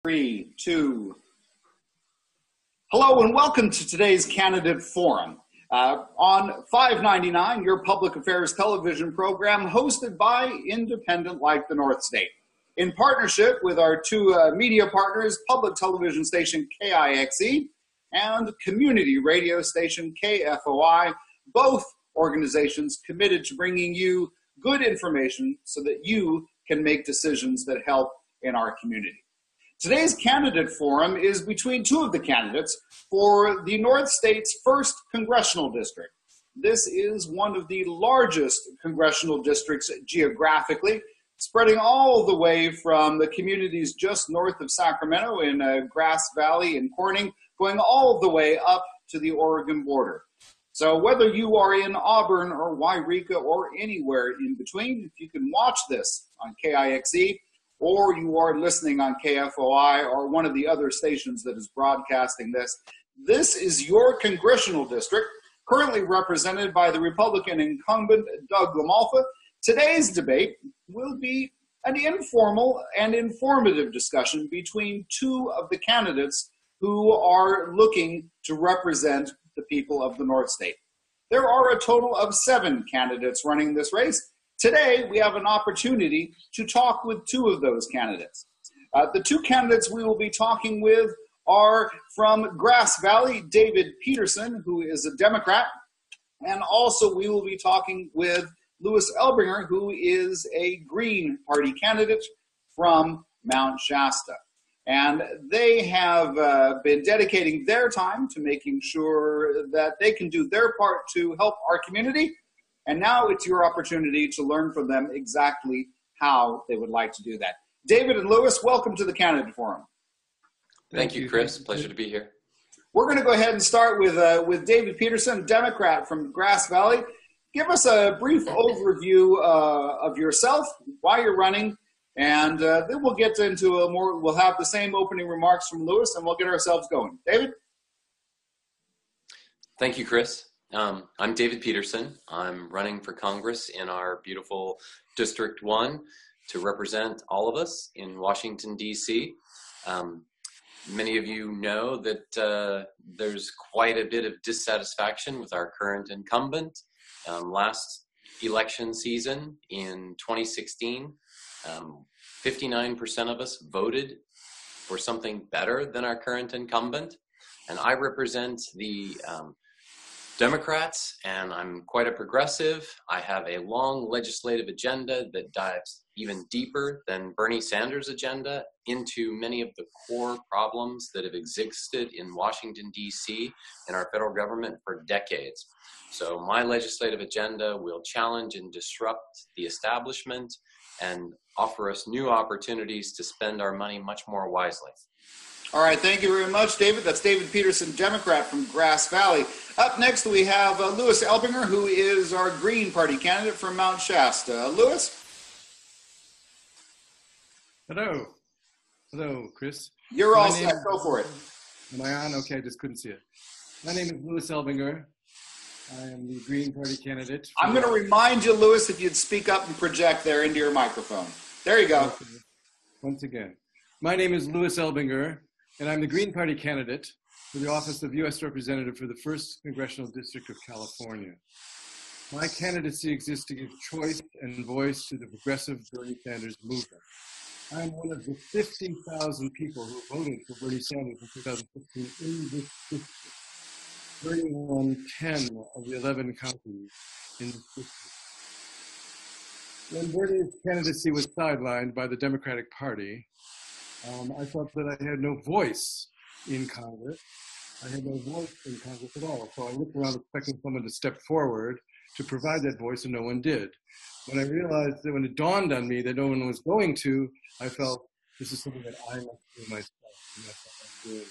3, 2. Hello and welcome to today's Candidate Forum on 599, your public affairs television program hosted by Independent Like the North State. In partnership with our two media partners, public television station KIXE and community radio station KFOI, both organizations committed to bringing you good information so that you can make decisions that help in our community. Today's candidate forum is between two of the candidates for the North State's 1st congressional district. This is one of the largest congressional districts geographically, spreading all the way from the communities just north of Sacramento in Grass Valley and Corning, going all the way up to the Oregon border. So whether you are in Auburn or Yreka or anywhere in between, if you can watch this on KIXE, or you are listening on KFOI or one of the other stations that is broadcasting this, this is your congressional district, currently represented by the Republican incumbent Doug LaMalfa. Today's debate will be an informal and informative discussion between two of the candidates who are looking to represent the people of the North State. There are a total of 7 candidates running this race. Today, we have an opportunity to talk with 2 of those candidates. The 2 candidates we will be talking with are from Grass Valley, David Peterson, who is a Democrat, and also we will be talking with Louis Elbinger, who is a Green Party candidate from Mount Shasta. And they have been dedicating their time to making sure that they can do their part to help our community. And now it's your opportunity to learn from them exactly how they would like to do that. David and Louis, welcome to the Candidate Forum. Thank you, Chris. Pleasure to be here. We're going to go ahead and start with David Peterson, Democrat from Grass Valley. Give us a brief overview of yourself, why you're running, and then we'll get into we'll have the same opening remarks from Louis, and we'll get ourselves going. David? Thank you, Chris. I'm David Peterson. I'm running for Congress in our beautiful District 1 to represent all of us in Washington, D.C. Many of you know that there's quite a bit of dissatisfaction with our current incumbent. Last election season in 2016, 59% of us voted for something better than our current incumbent. And I represent the Democrats, and I'm quite a progressive. I have a long legislative agenda that dives even deeper than Bernie Sanders' agenda into many of the core problems that have existed in Washington, D.C. and our federal government for decades. So my legislative agenda will challenge and disrupt the establishment and offer us new opportunities to spend our money much more wisely. All right, thank you very much, David. That's David Peterson, Democrat from Grass Valley. Up next, we have Louis Elbinger, who is our Green Party candidate from Mount Shasta. Louis? Hello. Hello, Chris. You're all set. Go for it. Am I on? Okay, I just couldn't see it. My name is Louis Elbinger. I am the Green Party candidate. I'm going to remind you, Louis, if you'd speak up and project there into your microphone. There you go. Okay. Once again. My name is Louis Elbinger, and I'm the Green Party candidate for the office of U.S. Representative for the 1st Congressional District of California. My candidacy exists to give choice and voice to the progressive Bernie Sanders movement. I'm one of the 50,000 people who voted for Bernie Sanders in 2015 in this district. 3110 of the 11 counties in this district. When Bernie's candidacy was sidelined by the Democratic Party, I felt that I had no voice in Congress. I had no voice in Congress at all. So I looked around expecting someone to step forward to provide that voice, and no one did. When I realized that when it dawned on me that no one was going to, I felt this is something that I must do myself, and that's what I'm doing.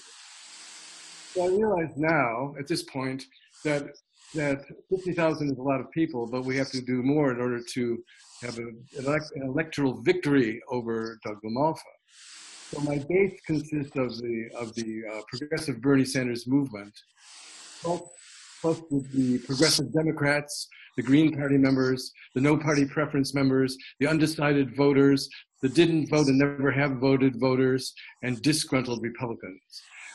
So I realize now, at this point, that 50,000 is a lot of people, but we have to do more in order to have an electoral victory over Doug LaMalfa. So my base consists of the progressive Bernie Sanders movement, both plus with the progressive Democrats, the Green Party members, the no party preference members, the undecided voters, the didn't vote and never have voted voters, and disgruntled Republicans.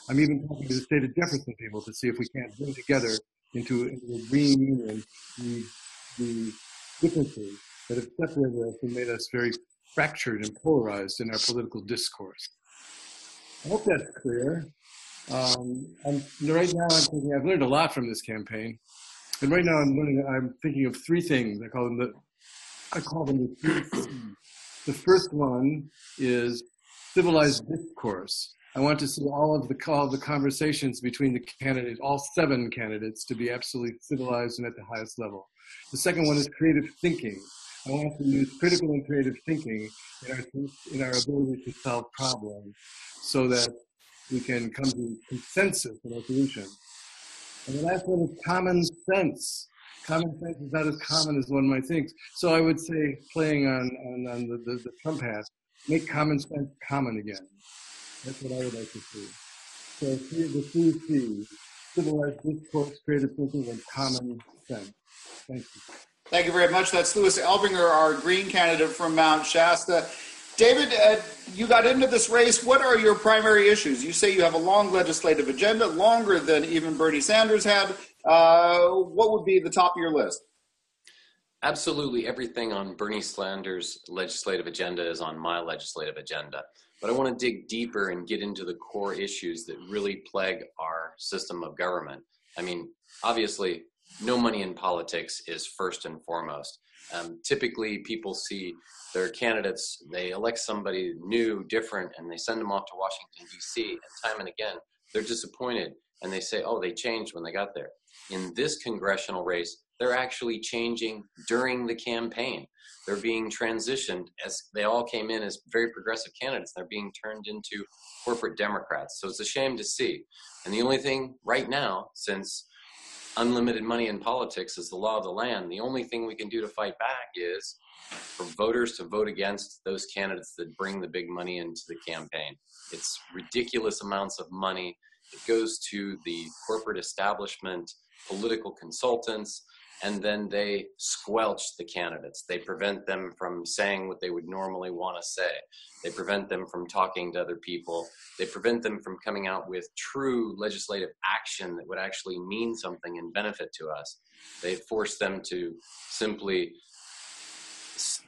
I'm even talking to the state of Jefferson people to see if we can't bring together into a green union the differences that have separated us and made us very fractured and polarized in our political discourse. I hope that's clear. Right now I'm thinking, I've learned a lot from this campaign. And right now I'm thinking of three things. I call them the three C's. The first one is civilized discourse. I want to see all of the conversations between the candidates, all 7 candidates, to be absolutely civilized and at the highest level. The second one is creative thinking. I want to use critical and creative thinking in our ability to solve problems so that we can come to consensus in our solution. And the last one is common sense. Common sense is not as common as one might think. So I would say, playing on the Trump hat, make common sense common again. That's what I would like to see. So the 3 C's: civilized discourse, creative thinking, and common sense. Thank you. Thank you very much. That's Louis Elbinger, our Green candidate from Mount Shasta. David, you got into this race. What are your primary issues? You say you have a long legislative agenda, longer than even Bernie Sanders had. What would be the top of your list? Absolutely everything on Bernie Sanders' legislative agenda is on my legislative agenda. But I want to dig deeper and get into the core issues that really plague our system of government. I mean, obviously, no money in politics is first and foremost. Typically, people see their candidates, they elect somebody new, different, and they send them off to Washington, D.C., and time and again, they're disappointed, and they say, oh, they changed when they got there. In this congressional race, they're actually changing during the campaign. They're being transitioned as they all came in as very progressive candidates. They're being turned into corporate Democrats. So it's a shame to see. And the only thing right now, since unlimited money in politics is the law of the land, the only thing we can do to fight back is for voters to vote against those candidates that bring the big money into the campaign. It's ridiculous amounts of money. It goes to the corporate establishment, political consultants, and then they squelch the candidates. They prevent them from saying what they would normally want to say. They prevent them from talking to other people. They prevent them from coming out with true legislative action that would actually mean something and benefit to us. They force them to simply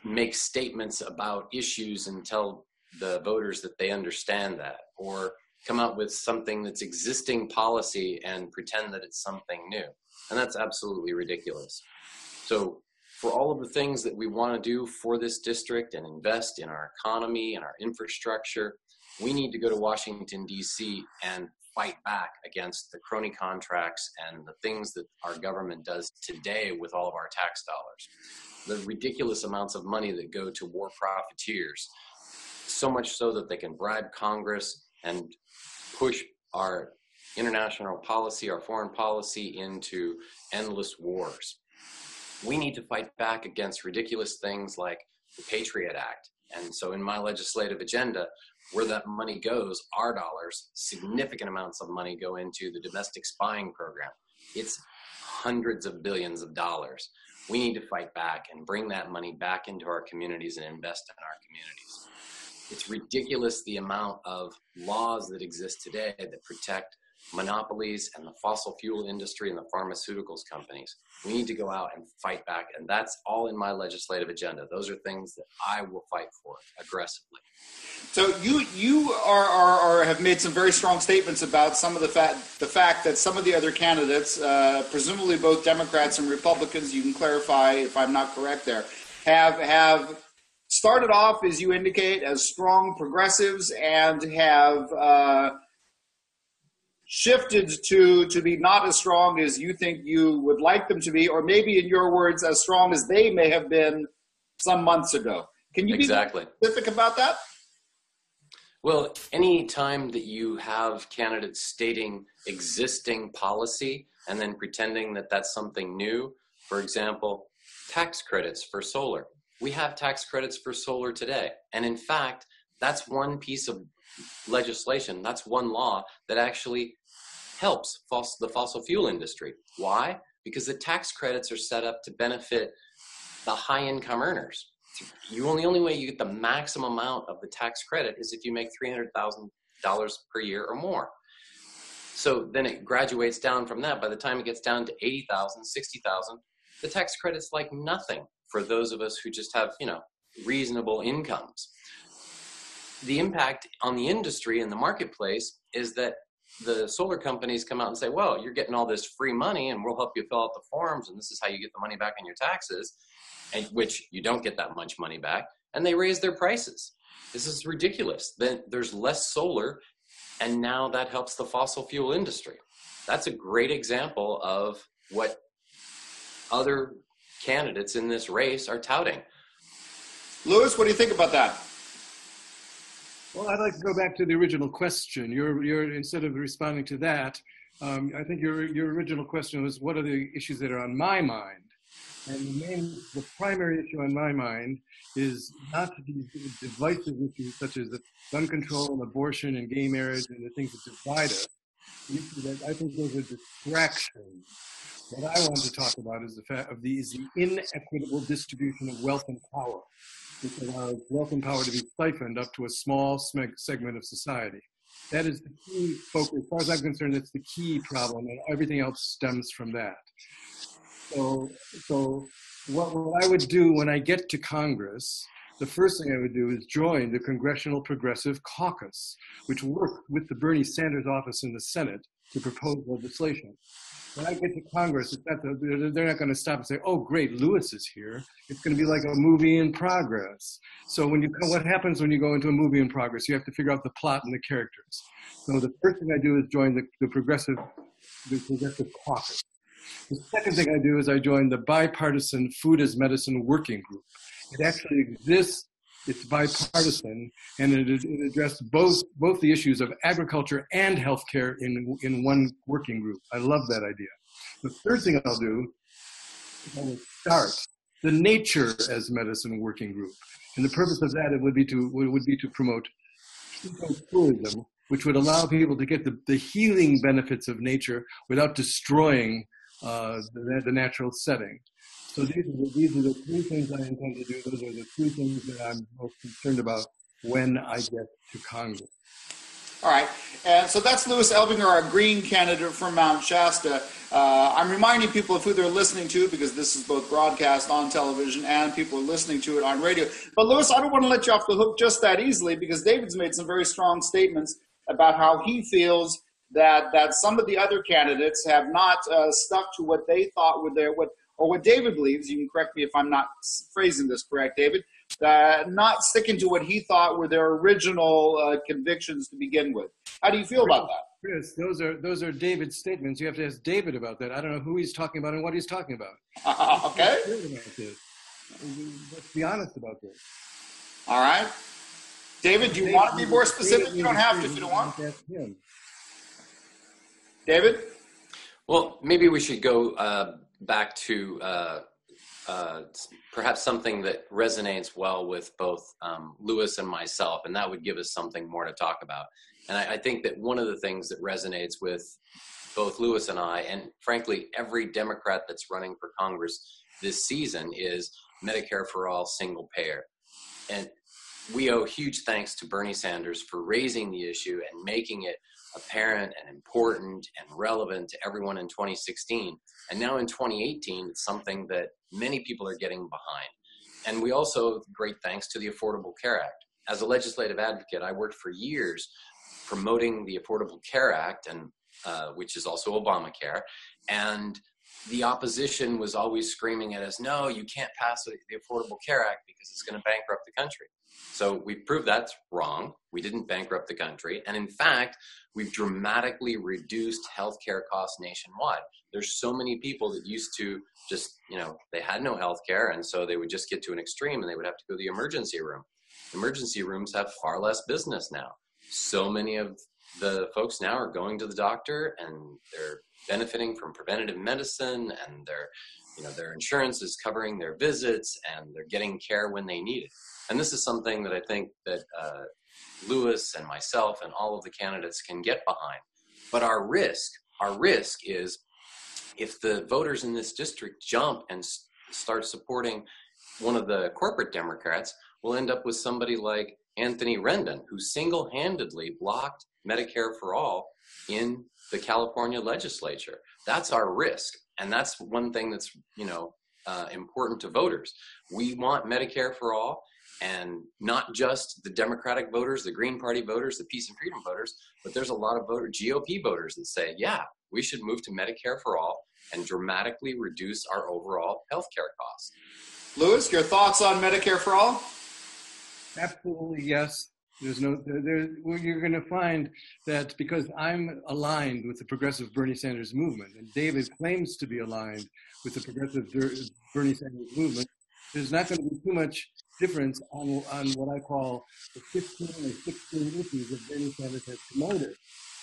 make statements about issues and tell the voters that they understand that, or come out with something that's existing policy and pretend that it's something new. And that's absolutely ridiculous. So for all of the things that we want to do for this district and invest in our economy and our infrastructure, we need to go to Washington, D.C. and fight back against the crony contracts and the things that our government does today with all of our tax dollars. The ridiculous amounts of money that go to war profiteers, so much so that they can bribe Congress and push our international policy, our foreign policy into endless wars. We need to fight back against ridiculous things like the Patriot Act. And so in my legislative agenda, where that money goes, our dollars, significant amounts of money go into the domestic spying program. It's hundreds of billions of dollars. We need to fight back and bring that money back into our communities and invest in our communities. It's ridiculous the amount of laws that exist today that protect monopolies and the fossil fuel industry and the pharmaceuticals companies. We need to go out and fight back, and that's all in my legislative agenda. Those are things that I will fight for aggressively. So you have made some very strong statements about some of the fact that some of the other candidates, presumably both Democrats and Republicans, you can clarify if I'm not correct there, have started off, as you indicate, as strong progressives and have shifted to be not as strong as you think you would like them to be, or maybe, in your words, as strong as they may have been some months ago. Can you be specific about that? Well, any time that you have candidates stating existing policy and then pretending that that's something new, for example, tax credits for solar. We have tax credits for solar today. And in fact, that's one piece of legislation, that's one law that actually helps the fossil fuel industry. Why? Because the tax credits are set up to benefit the high income earners. The only way you get the maximum amount of the tax credit is if you make $300,000 per year or more. So then it graduates down from that. By the time it gets down to 80,000, 60,000, the tax credit's like nothing for those of us who just have, reasonable incomes. The impact on the industry and the marketplace is that the solar companies come out and say, well, you're getting all this free money and we'll help you fill out the forms and this is how you get the money back on your taxes, and which you don't get that much money back, and they raise their prices. This is ridiculous. Then there's less solar, and now that helps the fossil fuel industry. That's a great example of what other candidates in this race are touting. Louis, what do you think about that? Well, I'd like to go back to the original question. You're instead of responding to that, I think your original question was, what are the issues that are on my mind? And the primary issue on my mind is not these divisive issues such as gun control and abortion and gay marriage and the things that divide us. The issue that I think those are distractions. What I want to talk about is the fact of the inequitable distribution of wealth and power, which allows wealth and power to be siphoned up to a small segment of society. That is the key focus. As far as I'm concerned, that's the key problem, and everything else stems from that. So what I would do when I get to Congress, the first thing I would do is join the Congressional Progressive Caucus, which worked with the Bernie Sanders office in the Senate to propose legislation. When I get to Congress, they're not going to stop and say, oh, great, Louis is here. It's going to be like a movie in progress. So what happens when you go into a movie in progress? You have to figure out the plot and the characters. So the first thing I do is join the Progressive Caucus. The second thing I do is I join the Bipartisan Food as Medicine Working Group. It actually exists. It's bipartisan, and it addressed both the issues of agriculture and healthcare in one working group. I love that idea. The third thing I'll do is I will start the Nature as Medicine Working Group, and the purpose of that would be to promote ecotourism, which would allow people to get the healing benefits of nature without destroying the natural setting. So these are the three things I intend to do. Those are the three things that I'm most concerned about when I get to Congress. All right. And so that's Louis Elbinger, our Green candidate from Mount Shasta. I'm reminding people of who they're listening to because this is both broadcast on television and people are listening to it on radio. But Louis, I don't want to let you off the hook just that easily because David's made some very strong statements about how he feels that some of the other candidates have not stuck to what they thought were what David believes. You can correct me if I'm not phrasing this correct, David. Not sticking to what he thought were their original convictions to begin with. How do you feel about that? Chris, those are David's statements. You have to ask David about that. I don't know who he's talking about and what he's talking about. Okay. Let's be honest about this. All right. David, do you want to be more specific? You don't have to if you don't want. David? Well, maybe we should go back to perhaps something that resonates well with both Louis and myself, and that would give us something more to talk about. And I think that one of the things that resonates with both Louis and I, and frankly, every Democrat that's running for Congress this season, is Medicare for all, single payer. And we owe huge thanks to Bernie Sanders for raising the issue and making it apparent and important and relevant to everyone in 2016. And now in 2018, it's something that many people are getting behind. And we also, great thanks to the Affordable Care Act. As a legislative advocate, I worked for years promoting the Affordable Care Act, and which is also Obamacare. And the opposition was always screaming at us, no, you can't pass the Affordable Care Act because it's going to bankrupt the country. So we proved that's wrong. We didn't bankrupt the country. And in fact, we've dramatically reduced healthcare costs nationwide. There's so many people that used to just, they had no healthcare, and so they would just get to an extreme and they would have to go to the emergency room. Emergency rooms have far less business now. So many of the folks now are going to the doctor and they're benefiting from preventative medicine, and their insurance is covering their visits, and they're getting care when they need it. And this is something that I think that Louis and myself and all of the candidates can get behind. But our risk our risk is if the voters in this district jump and start supporting one of the corporate Democrats, we'll end up with somebody like Anthony Rendon, who single-handedly blocked Medicare for All in the California legislature. That's our risk. And that's one thing that's, important to voters. We want Medicare for All, and not just the Democratic voters, the Green Party voters, the Peace and Freedom voters, but there's a lot of GOP voters that say, yeah, we should move to Medicare for All and dramatically reduce our overall healthcare costs. Louis, your thoughts on Medicare for All? Absolutely, yes. You're going to find that because I'm aligned with the progressive Bernie Sanders movement, and David claims to be aligned with the progressive Bernie Sanders movement, there's not going to be too much difference on what I call the 15 or 16 issues that Bernie Sanders has promoted.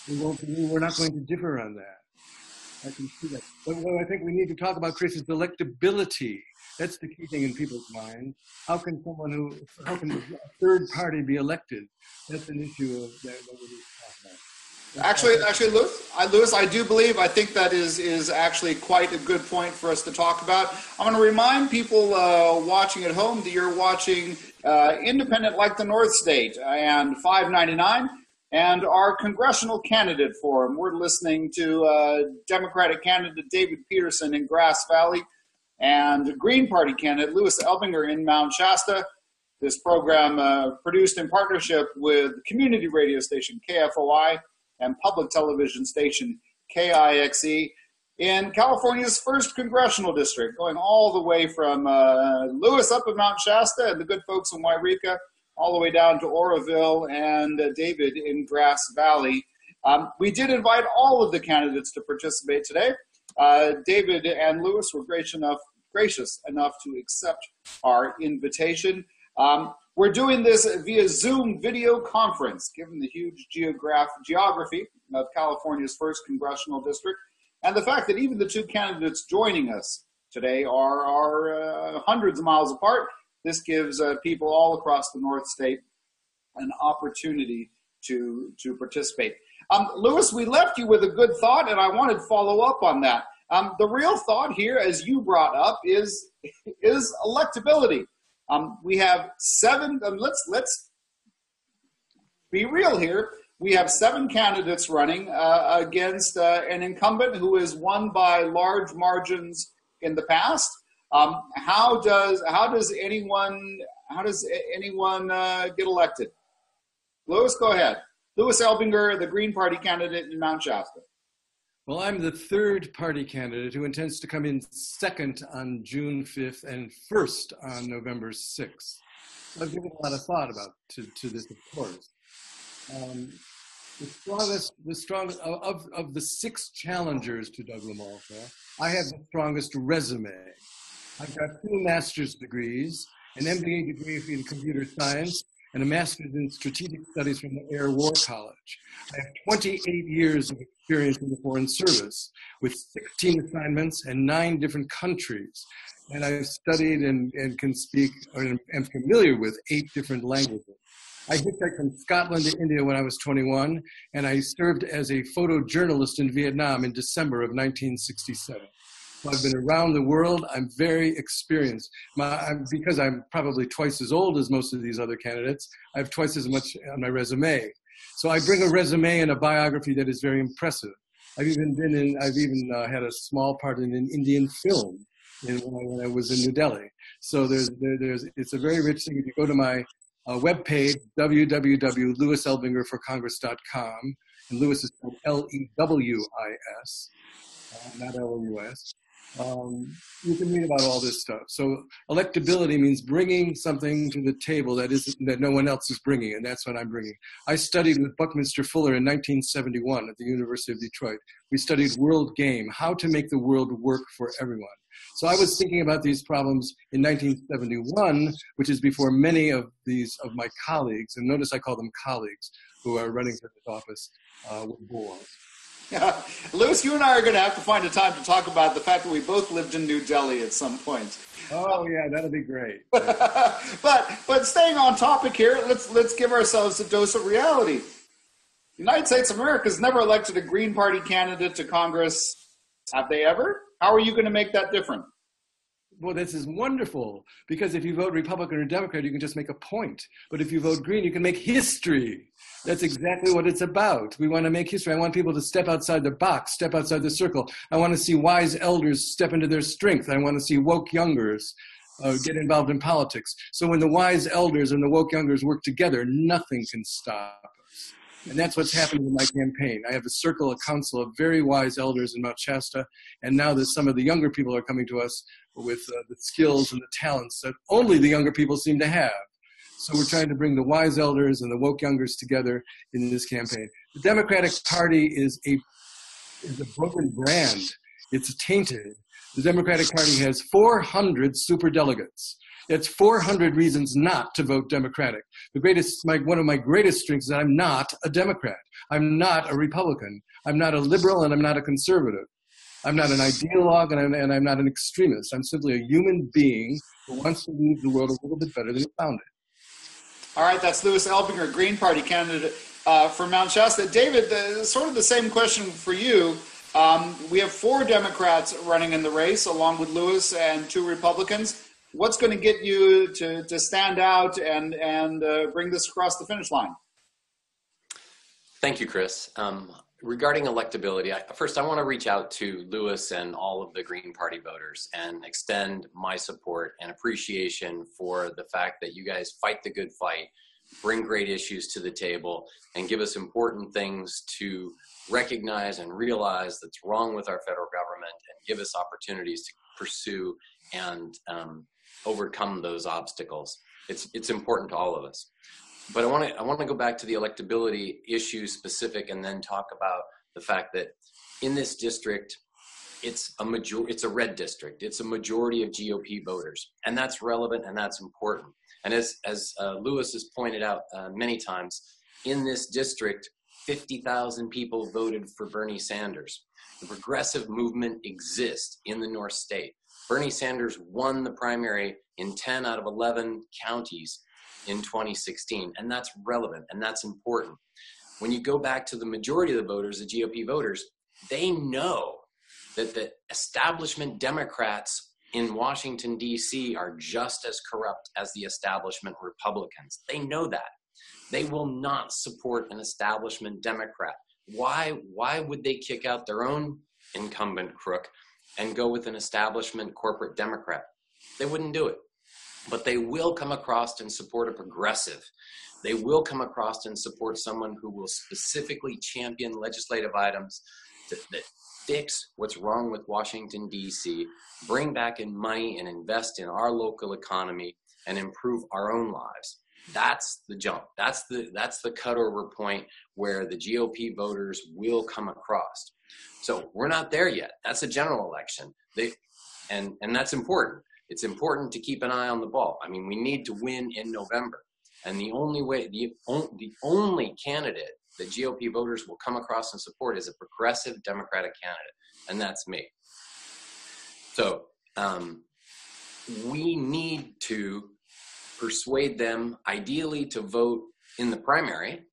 We're not going to differ on that. I can see that. But what I think we need to talk about, Chris, is electability. That's the key thing in people's minds. How can a third party be elected? That's an issue that we need to talk about. Actually, Louis, I think that is actually quite a good point for us to talk about. I'm going to remind people watching at home that you're watching Independent Like the North State and 599 and our congressional candidate forum. We're listening to Democratic candidate David Peterson in Grass Valley and Green Party candidate Louis Elbinger in Mount Shasta. This program produced in partnership with community radio station KFOI and public television station KIXE in California's 1st congressional district, going all the way from Lewis up at Mount Shasta and the good folks in Wairika, all the way down to Oroville and David in Grass Valley. We did invite all of the candidates to participate today. David and Lewis were gracious enough to accept our invitation. We're doing this via Zoom video conference, given the huge geography of California's 1st congressional district, and the fact that even the two candidates joining us today are hundreds of miles apart. This gives people all across the North State an opportunity to participate. Louis, we left you with a good thought, and I wanted to follow up on that. The real thought here, as you brought up, is electability. We have 7. Let's be real here. We have 7 candidates running against an incumbent who has won by large margins in the past. How does anyone get elected? Louis, go ahead. Louis Elbinger, the Green Party candidate in Mount Shasta. Well, I'm the third party candidate who intends to come in 2nd on June 5th and 1st on November 6th. I've given a lot of thought to this, of course. The strongest of the 6 challengers to Doug LaMalfa, I have the strongest resume. I've got 2 master's degrees, an MBA degree in computer science, and a master's in strategic studies from the Air War College. I have 28 years of experience in the Foreign Service with 16 assignments and 9 different countries. And I've studied and can speak or am familiar with 8 different languages. I hitchhiked from Scotland to India when I was 21, and I served as a photojournalist in Vietnam in December of 1967. So I've been around the world. I'm very experienced. Because I'm probably twice as old as most of these other candidates, I have twice as much on my resume. So I bring a resume and a biography that is very impressive. I've even had a small part in an Indian film when I was in New Delhi. So it's a very rich thing. If you go to my webpage, www.lewiselbingerforcongress.com, and Lewis is spelled Lewis, not Lus. You can read about all this stuff. So electability means bringing something to the table that no one else is bringing, and that's what I'm bringing. I studied with Buckminster Fuller in 1971 at the University of Detroit. We studied world game, how to make the world work for everyone. So I was thinking about these problems in 1971, which is before many of my colleagues, and notice I call them colleagues, who are running for this office, were born. Yeah. Louis, you and I are going to have to find a time to talk about the fact that we both lived in New Delhi at some point. Oh yeah, that'll be great. but staying on topic here, let's give ourselves a dose of reality. The United States of America has never elected a Green Party candidate to Congress. Have they ever? How are you going to make that different? Well, this is wonderful, because if you vote Republican or Democrat, you can just make a point. But if you vote Green, you can make history. That's exactly what it's about. We want to make history. I want people to step outside the box, step outside the circle. I want to see wise elders step into their strength. I want to see woke youngers get involved in politics. So when the wise elders and the woke youngers work together, nothing can stop us. And that's what's happening in my campaign. I have a council of very wise elders in Mount Shasta, and now that some of the younger people are coming to us with the skills and the talents that only the younger people seem to have. So we're trying to bring the wise elders and the woke youngers together in this campaign. The Democratic Party is a broken brand. It's tainted. The Democratic Party has 400 superdelegates. It's 400 reasons not to vote Democratic. One of my greatest strengths is that I'm not a Democrat. I'm not a Republican. I'm not a liberal, and I'm not a conservative. I'm not an ideologue, and I'm not an extremist. I'm simply a human being who wants to leave the world a little bit better than he found it. All right, that's Louis Elbinger, Green Party candidate for Mount Shasta. David, sort of the same question for you. We have 4 Democrats running in the race, along with Louis and 2 Republicans. What's going to get you to stand out and bring this across the finish line? Thank you, Chris. Regarding electability, first I want to reach out to Louis and all of the Green Party voters and extend my support and appreciation for the fact that you guys fight the good fight, bring great issues to the table, and give us important things to recognize and realize that's wrong with our federal government, and give us opportunities to pursue and overcome those obstacles. It's important to all of us. But I want to go back to the electability issue specific, and then talk about the fact that in this district, it's a red district. It's a majority of GOP voters, and that's relevant and that's important. And as Louis has pointed out many times, in this district, 50,000 people voted for Bernie Sanders. The progressive movement exists in the North State. Bernie Sanders won the primary in 10 out of 11 counties in 2016, and that's relevant and that's important. When you go back to the majority of the voters, the GOP voters, they know that the establishment Democrats in Washington, D.C. are just as corrupt as the establishment Republicans. They know that. They will not support an establishment Democrat. Why would they kick out their own incumbent crook and go with an establishment corporate Democrat? They wouldn't do it. But they will come across and support a progressive. They will come across and support someone who will specifically champion legislative items that fix what's wrong with Washington, D.C., bring back in money and invest in our local economy and improve our own lives. That's the jump. That's the cutover point where the GOP voters will come across. So we're not there yet. That's a general election. And that's important. It's important to keep an eye on the ball. I mean, we need to win in November. And the only candidate that GOP voters will come across and support is a progressive Democratic candidate, and that's me. So we need to persuade them, ideally, to vote in the primary,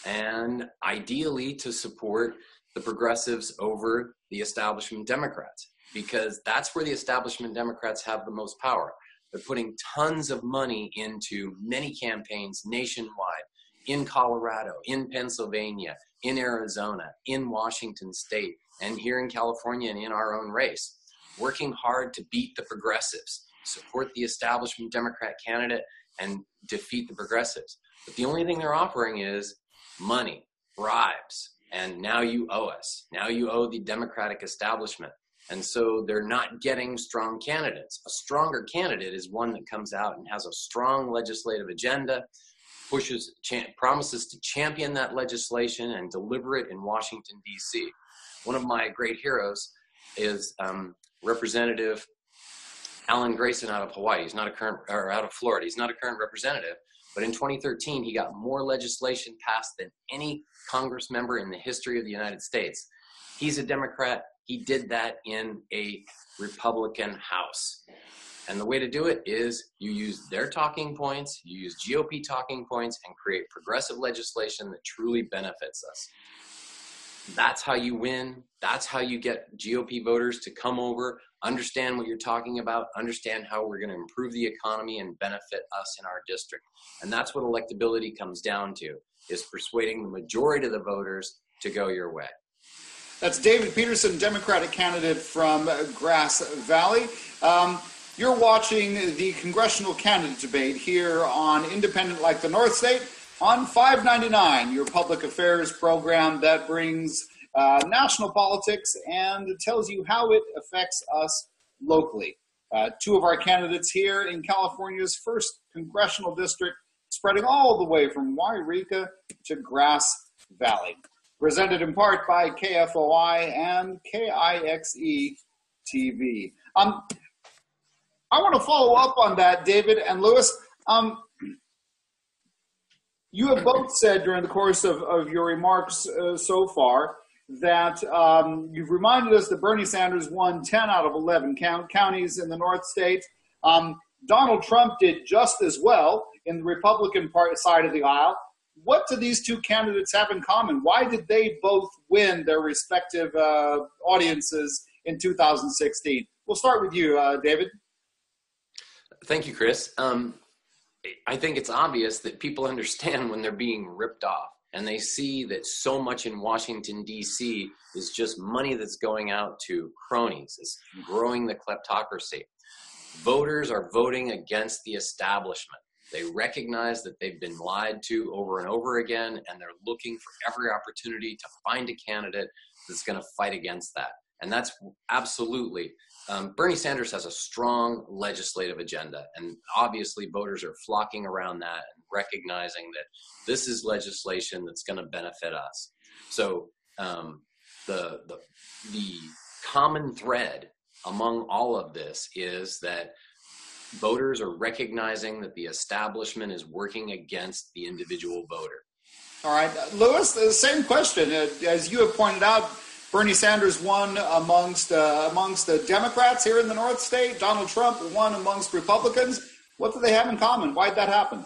and ideally to support the progressives over the establishment Democrats, because that's where the establishment Democrats have the most power. They're putting tons of money into many campaigns nationwide, in Colorado, in Pennsylvania, in Arizona, in Washington State, and here in California and in our own race, working hard to beat the progressives, support the establishment Democrat candidate, and defeat the progressives. But the only thing they're offering is money, bribes, and now you owe us. Now you owe the Democratic establishment. And so they're not getting strong candidates. A stronger candidate is one that comes out and has a strong legislative agenda, promises to champion that legislation and deliver it in Washington, D.C. One of my great heroes is Representative Alan Grayson out of Hawaii. He's not a current, or out of Florida. He's not a current representative, but in 2013, he got more legislation passed than any Congress member in the history of the United States. He's a Democrat. He did that in a Republican House. And the way to do it is you use their talking points, you use GOP talking points, and create progressive legislation that truly benefits us. That's how you win. That's how you get GOP voters to come over, understand what you're talking about, understand how we're going to improve the economy and benefit us in our district. And that's what electability comes down to, is persuading the majority of the voters to go your way. That's David Peterson, Democratic candidate from Grass Valley. You're watching the congressional candidate debate here on Independent Like the North State on 599, your public affairs program that brings national politics and tells you how it affects us locally. Two of our candidates here in California's first congressional district, spreading all the way from Wairika to Grass Valley. Presented in part by KFOI and KIXE TV. I want to follow up on that, David and Lewis. You have both said during the course of your remarks so far that you've reminded us that Bernie Sanders won 10 out of 11 counties in the North State. Donald Trump did just as well in the Republican side of the aisle. What do these two candidates have in common? Why did they both win their respective audiences in 2016? We'll start with you, David. Thank you, Chris. I think it's obvious that people understand when they're being ripped off, and they see that so much in Washington, D.C. is just money that's going out to cronies. It's growing the kleptocracy. Voters are voting against the establishment. They recognize that they've been lied to over and over again, and they're looking for every opportunity to find a candidate that's going to fight against that. And that's absolutely, Bernie Sanders has a strong legislative agenda, and obviously voters are flocking around that and recognizing that this is legislation that's going to benefit us. So the common thread among all of this is that voters are recognizing that the establishment is working against the individual voter. All right, Lewis, the same question. As you have pointed out, Bernie Sanders won amongst the Democrats here in the North State. Donald Trump won amongst Republicans. What do they have in common? Why did that happen?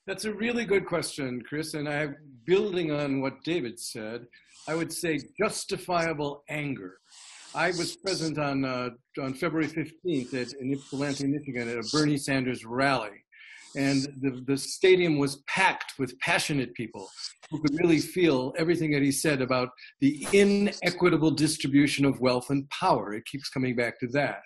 That's a really good question, Chris. And building on what David said, I would say justifiable anger. I was present on February 15th in Ypsilanti, Michigan, at a Bernie Sanders rally. And the stadium was packed with passionate people who could really feel everything that he said about the inequitable distribution of wealth and power. It keeps coming back to that.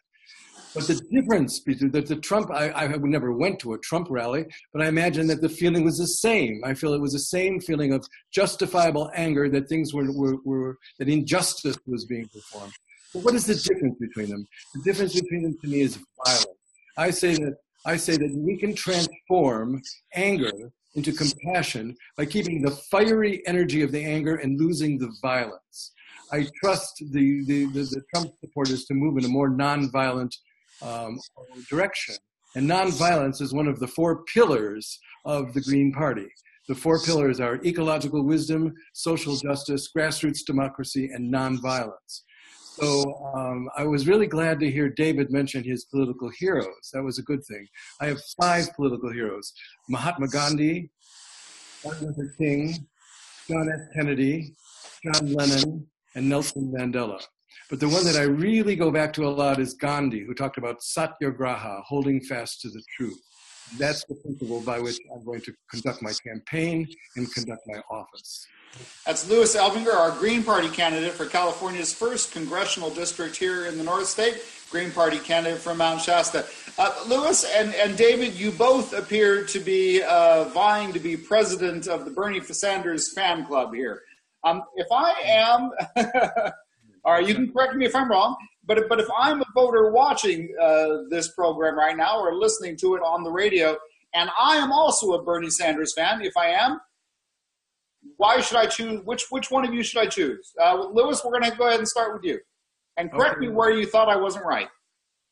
But the difference between the Trump, I never went to a Trump rally, but I imagine that the feeling was the same. I feel it was the same feeling of justifiable anger that things that injustice was being performed. But what is the difference between them? The difference between them to me is violence. I say that we can transform anger into compassion by keeping the fiery energy of the anger and losing the violence. I trust the Trump supporters to move in a more nonviolent direction. And nonviolence is one of the 4 pillars of the Green Party. The 4 pillars are ecological wisdom, social justice, grassroots democracy, and nonviolence. So I was really glad to hear David mention his political heroes. That was a good thing. I have 5 political heroes: Mahatma Gandhi, Martin Luther King, John F. Kennedy, John Lennon, and Nelson Mandela. But the one that I really go back to a lot is Gandhi, who talked about satyagraha, holding fast to the truth. That's the principle by which I'm going to conduct my campaign and conduct my office. That's Lewis Elbinger, our Green Party candidate for California's first congressional district here in the North State, Green Party candidate from Mount Shasta. Lewis and David, you both appear to be vying to be president of the Bernie Sanders fan club here. If I am, all right, you can correct me if I'm wrong, but if I'm a voter watching this program right now or listening to it on the radio, and I am also a Bernie Sanders fan, if I am, why should I choose? Which one of you should I choose? Lewis, we're going to go ahead and start with you. And correct me where you thought I wasn't right.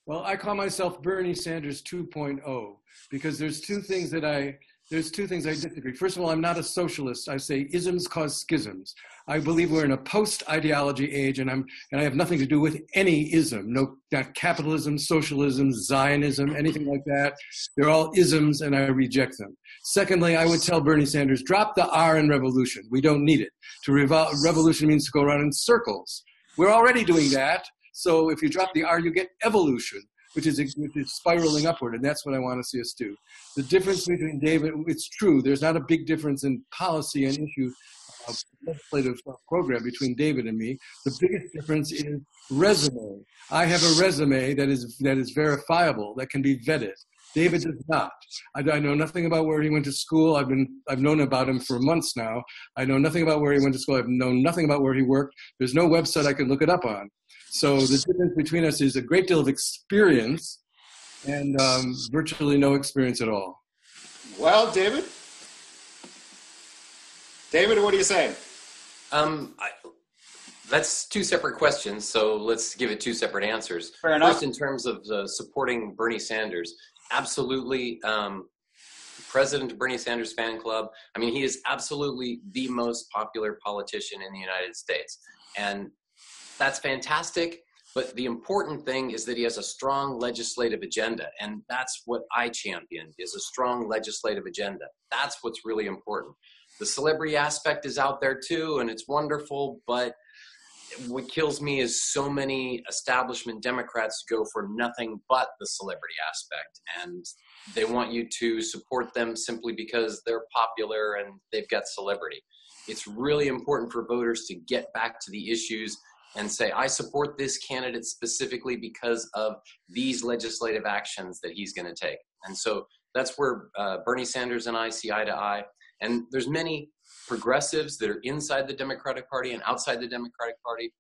Well, I call myself Bernie Sanders 2.0 because there's 2 things that I There's two things I disagree. First of all, I'm not a socialist. I say isms cause schisms. I believe we're in a post-ideology age, and I have nothing to do with any ism. No, not capitalism, socialism, Zionism, anything like that. They're all isms, and I reject them. Secondly, I would tell Bernie Sanders, drop the R in revolution. We don't need it. Revolution means to go around in circles. We're already doing that. So if you drop the R, you get evolution, which is spiraling upward, and that's what I want to see us do. The difference between David, it's true, there's not a big difference in policy and issue legislative program between David and me. The biggest difference is resume. I have a resume that is verifiable, that can be vetted. David does not. I know nothing about where he went to school. I've known about him for months now. I know nothing about where he went to school. I've known nothing about where he worked. There's no website I can look it up on. So the difference between us is a great deal of experience and virtually no experience at all. Well, David, what do you say? That's two separate questions, so let's give it two separate answers. Fair enough. First, in terms of supporting Bernie Sanders, absolutely. President of Bernie Sanders fan club. I mean, he is absolutely the most popular politician in the United States, and that's fantastic. But the important thing is that he has a strong legislative agenda, and that's what I champion, is a strong legislative agenda. That's what's really important. The celebrity aspect is out there too, and it's wonderful, but what kills me is so many establishment Democrats go for nothing but the celebrity aspect, and they want you to support them simply because they're popular and they've got celebrity. It's really important for voters to get back to the issues and say, I support this candidate specifically because of these legislative actions that he's going to take. And so that's where Bernie Sanders and I see eye to eye. And there's many progressives that are inside the Democratic Party and outside the Democratic Party.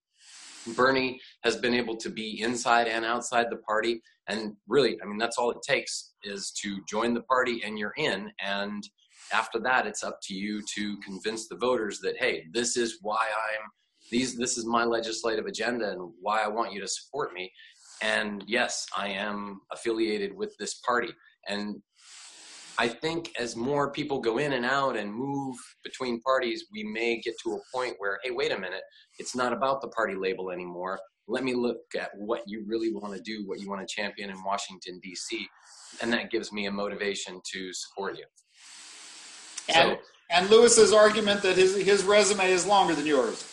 Bernie has been able to be inside and outside the party. And really, I mean, that's all it takes is to join the party and you're in. And after that, it's up to you to convince the voters that, hey, this is why this is my legislative agenda and why I want you to support me. And yes, I am affiliated with this party. And I think as more people go in and out and move between parties, we may get to a point where, hey, wait a minute, it's not about the party label anymore. Let me look at what you really want to do, what you want to champion in Washington, D.C. And that gives me a motivation to support you. And Lewis's argument that his resume is longer than yours.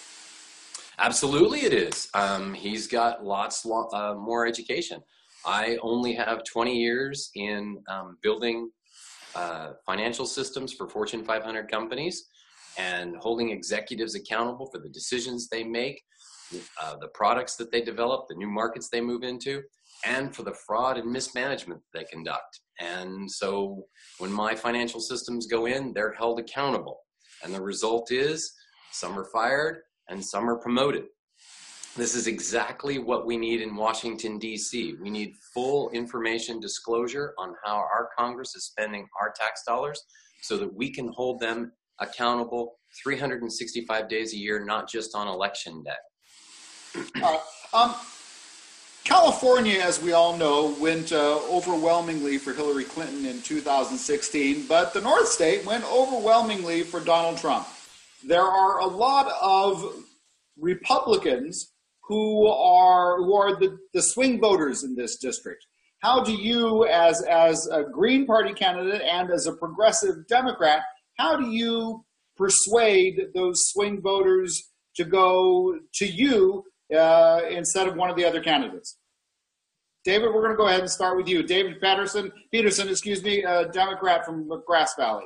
Absolutely it is. He's got lots more education. I only have 20 years in building financial systems for Fortune 500 companies and holding executives accountable for the decisions they make, the products that they develop, the new markets they move into, and for the fraud and mismanagement they conduct. And so when my financial systems go in, they're held accountable. And the result is some are fired and some are promoted. This is exactly what we need in Washington, D.C. We need full information disclosure on how our Congress is spending our tax dollars so that we can hold them accountable 365 days a year, not just on election day. California, as we all know, went overwhelmingly for Hillary Clinton in 2016, but the North State went overwhelmingly for Donald Trump. There are a lot of Republicans who are the swing voters in this district. How do you, as a Green Party candidate and as a progressive Democrat, how do you persuade those swing voters to go to you instead of one of the other candidates? David, we're going to go ahead and start with you. David Peterson, Democrat from Grass Valley.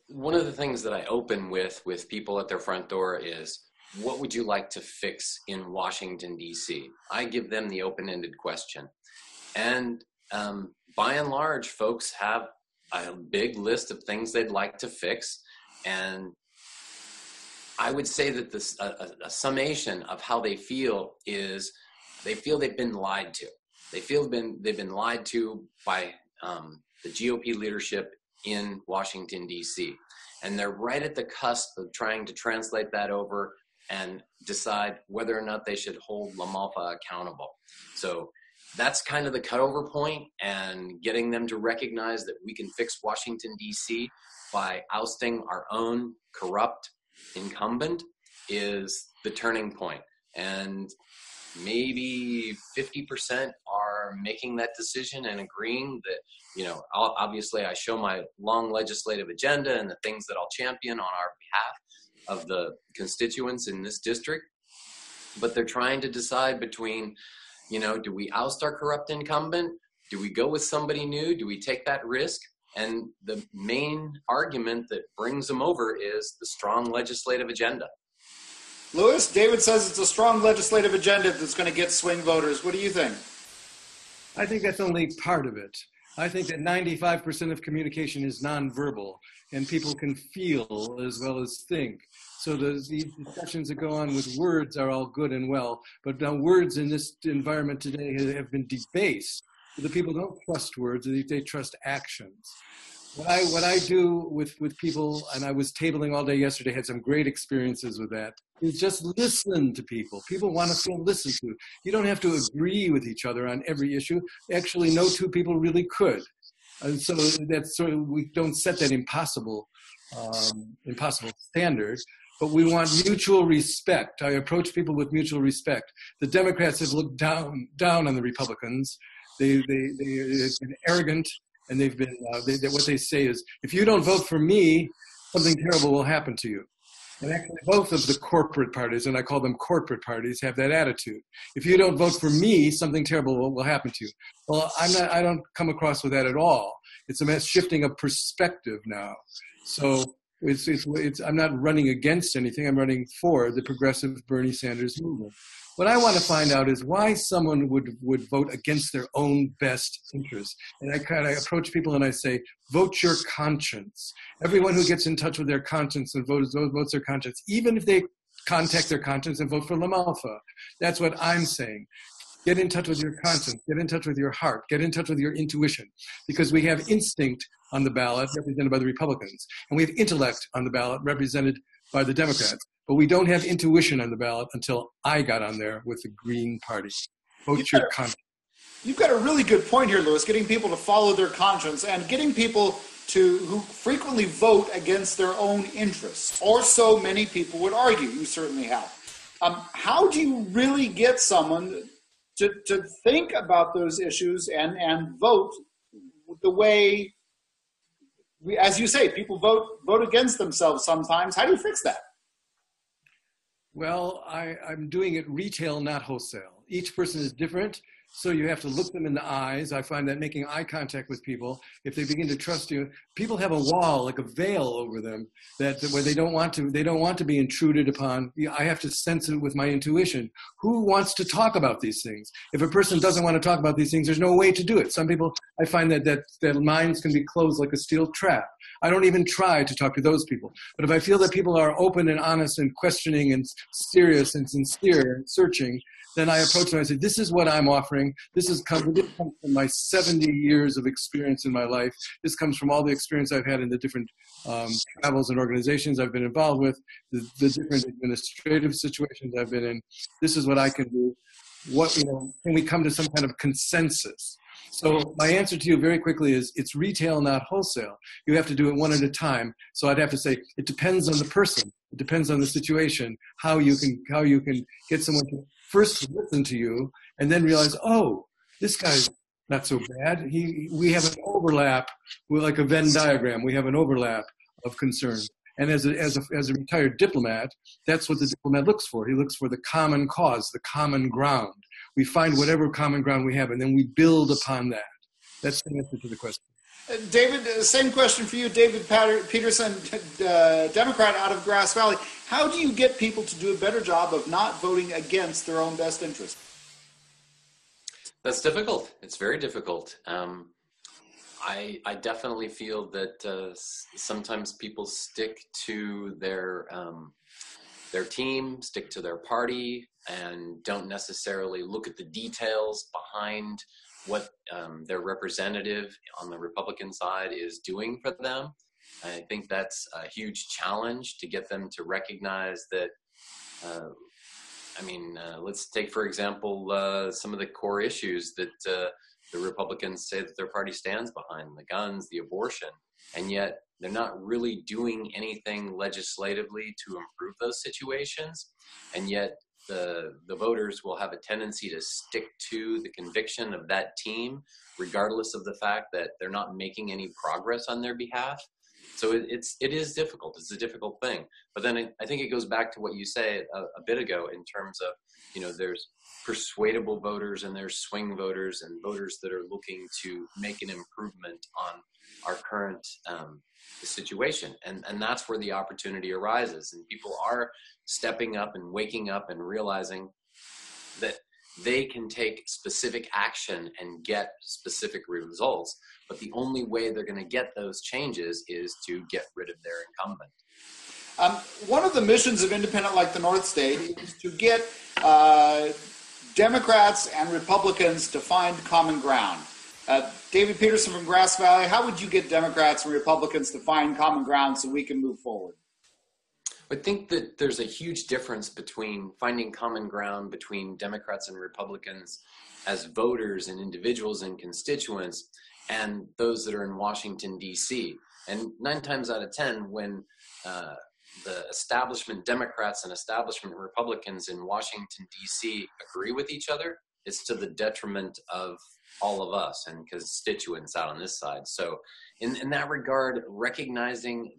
One of the things that I open with people at their front door is, what would you like to fix in Washington, D.C.? I give them the open-ended question. And by and large, folks have a big list of things they'd like to fix. And I would say that a summation of how they feel is they feel they've been lied to. They feel they've been lied to by the GOP leadership in Washington, D.C. And they're right at the cusp of trying to translate that over and decide whether or not they should hold LaMalfa accountable. So that's kind of the cutover point, and getting them to recognize that we can fix Washington, D.C. by ousting our own corrupt incumbent is the turning point. And maybe 50% are making that decision and agreeing that, you know, obviously I show my long legislative agenda and the things that I'll champion on our behalf of the constituents in this district. But they're trying to decide between, you know, do we oust our corrupt incumbent? Do we go with somebody new? Do we take that risk? And the main argument that brings them over is the strong legislative agenda. Lewis, David says it's a strong legislative agenda that's going to get swing voters. What do you think? I think that's only part of it. I think that 95% of communication is nonverbal, and people can feel as well as think. So these discussions that go on with words are all good and well, but now words in this environment today have been debased. The people don't trust words, they trust actions. What I do with people, and I was tabling all day yesterday, had some great experiences with that, is just listen to people. People want to feel listened to. You don't have to agree with each other on every issue. Actually, no two people really could. So that's sort of, we don't set that impossible standard, but we want mutual respect. I approach people with mutual respect. The Democrats have looked down on the Republicans. They've been arrogant. And they've been, what they say is, if you don't vote for me, something terrible will happen to you. And actually both of the corporate parties, and I call them corporate parties, have that attitude. If you don't vote for me, something terrible will happen to you. Well, I don't come across with that at all. It's a shifting of perspective now. So I'm not running against anything. I'm running for the progressive Bernie Sanders movement. What I want to find out is why someone would vote against their own best interest. And I kind of approach people and I say, vote your conscience. Everyone who gets in touch with their conscience and votes their conscience, even if they contact their conscience and vote for LaMalfa. That's what I'm saying. Get in touch with your conscience. Get in touch with your heart. Get in touch with your intuition. Because we have instinct on the ballot represented by the Republicans. And we have intellect on the ballot represented by the Democrats. But we don't have intuition on the ballot until I got on there with the Green Party. Vote your conscience. You've got a really good point here, Lewis, getting people to follow their conscience and getting people who frequently vote against their own interests, or so many people would argue. You certainly have. How do you really get someone to think about those issues and vote the way, as you say, people vote against themselves sometimes? How do you fix that? Well, I'm doing it retail, not wholesale. Each person is different, so you have to look them in the eyes. I find that making eye contact with people, if they begin to trust you, people have a wall, like a veil over them, where they don't want to be intruded upon. I have to sense it with my intuition. Who wants to talk about these things? If a person doesn't want to talk about these things, there's no way to do it. Some people, I find that minds can be closed like a steel trap. I don't even try to talk to those people. But if I feel that people are open and honest and questioning and serious and sincere and searching, then I approach them and I say, this is what I'm offering. This comes from my 70 years of experience in my life. This comes from all the experience I've had in the different travels and organizations I've been involved with, the different administrative situations I've been in. This is what I can do. Can we come to some kind of consensus? So my answer to you very quickly is it's retail, not wholesale. You have to do it one at a time. So I'd have to say it depends on the person. It depends on the situation, how you can get someone to first listen to you and then realize, oh, this guy's not so bad. We have an overlap, like a Venn diagram. We have an overlap of concern. And as a retired diplomat, that's what the diplomat looks for. He looks for the common cause, the common ground. We find whatever common ground we have, and then we build upon that. That's the answer to the question. David, same question for you. David Peterson, Democrat out of Grass Valley. How do you get people to do a better job of not voting against their own best interest? That's difficult. It's very difficult. I definitely feel that sometimes people stick to their team, stick to their party, and don't necessarily look at the details behind what their representative on the Republican side is doing for them. I think that's a huge challenge to get them to recognize that I mean, let's take, for example, some of the core issues that the Republicans say that their party stands behind: the guns, the abortion, and yet they're not really doing anything legislatively to improve those situations. And yet the voters will have a tendency to stick to the conviction of that team, regardless of the fact that they're not making any progress on their behalf. So it is difficult. It's a difficult thing. But then I think it goes back to what you said a bit ago in terms of, there's persuadable voters and there's swing voters and voters that are looking to make an improvement on our current situation. And that's where the opportunity arises. And people are stepping up and waking up and realizing that they can take specific action and get specific results. But the only way they're going to get those changes is to get rid of their incumbent. One of the missions of Independent Like the North State is to get Democrats and Republicans to find common ground. David Peterson from Grass Valley, how would you get Democrats and Republicans to find common ground so we can move forward? I think that there's a huge difference between finding common ground between Democrats and Republicans as voters and individuals and constituents and those that are in Washington, D.C. And 9 times out of 10, when the establishment Democrats and establishment Republicans in Washington, D.C. agree with each other, it's to the detriment of all of us and constituents out on this side. So in that regard, recognizing,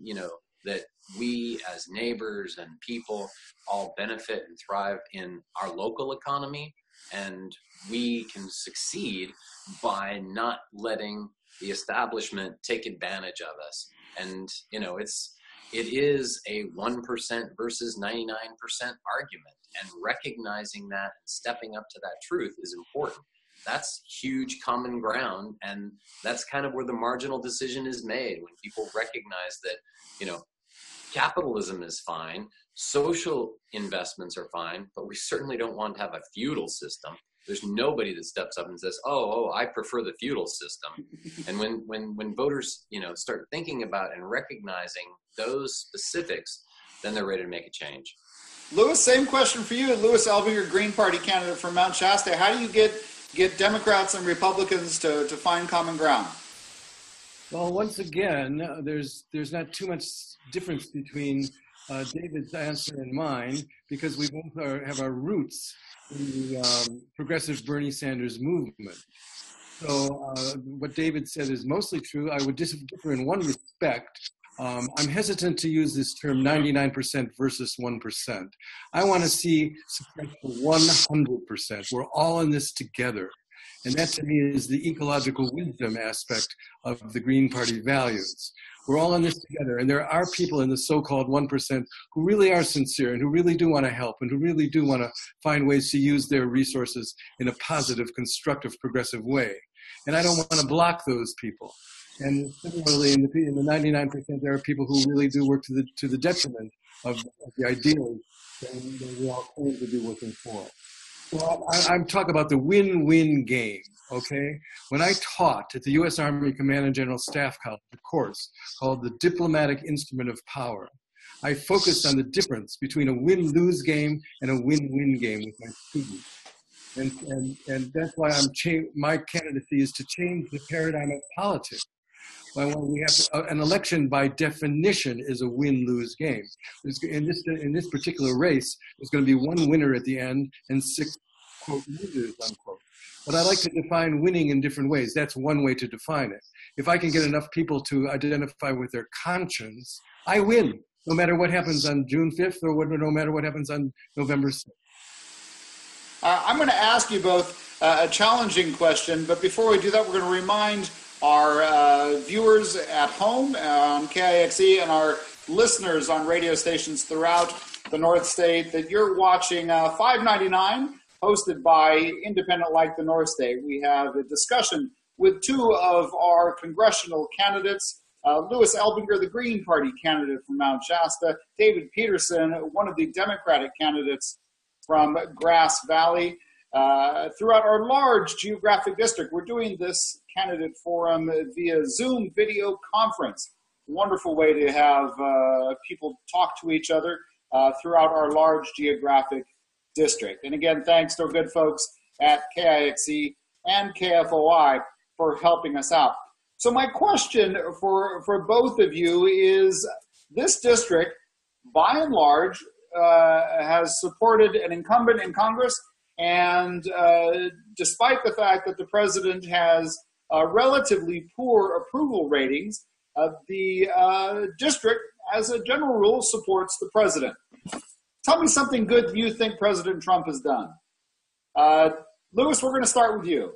that we as neighbors and people all benefit and thrive in our local economy, and we can succeed by not letting the establishment take advantage of us. And, it is a 1% versus 99% argument, and recognizing that and stepping up to that truth is important. That's huge common ground, and that's kind of where the marginal decision is made when people recognize that, capitalism is fine, social investments are fine, but we certainly don't want to have a feudal system. There's nobody that steps up and says, oh, I prefer the feudal system. And when voters, start thinking about and recognizing those specifics, then they're ready to make a change. Louis, same question for you. Louis Elbinger, Green Party candidate from Mount Shasta. How do you get Democrats and Republicans to find common ground? Well, once again, there's not too much difference between David's answer and mine, because we both have our roots in the progressive Bernie Sanders movement. So what David said is mostly true. I would differ in one respect. I'm hesitant to use this term 99% versus 1%. I want to see support for 100%. We're all in this together. And that to me is the ecological wisdom aspect of the Green Party values. We're all in this together. And there are people in the so-called 1% who really are sincere and who really do want to help and who really do want to find ways to use their resources in a positive, constructive, progressive way. And I don't want to block those people. And similarly, in the 99%, there are people who really do work to the detriment of the ideals that we all claim to be working for. Well, I'm talking about the win-win game, okay? When I taught at the U.S. Army Command and General Staff College, a course called the Diplomatic Instrument of Power, I focused on the difference between a win-lose game and a win-win game with my students. And that's why my candidacy is to change the paradigm of politics. When we have an election, by definition, is a win-lose game. In this particular race, there's going to be one winner at the end and 6, quote, losers, unquote. But I like to define winning in different ways. That's one way to define it. If I can get enough people to identify with their conscience, I win, no matter what happens on June 5th or no matter what happens on November 6th. I'm going to ask you both a challenging question, but before we do that, we're going to remind our viewers at home on KIXE and our listeners on radio stations throughout the North State that you're watching 599, hosted by Independent Like the North State. We have a discussion with 2 of our congressional candidates, Louis Elbinger, the Green Party candidate from Mount Shasta, David Peterson, one of the Democratic candidates from Grass Valley. Throughout our large geographic district, we're doing this candidate forum via Zoom video conference. Wonderful way to have people talk to each other throughout our large geographic district. And again, thanks to our good folks at KIXE and KFOI for helping us out. So my question for both of you is, this district, by and large, has supported an incumbent in Congress, and despite the fact that the president has relatively poor approval ratings, the district, as a general rule, supports the president. Tell me something good you think President Trump has done. Lewis, we're going to start with you.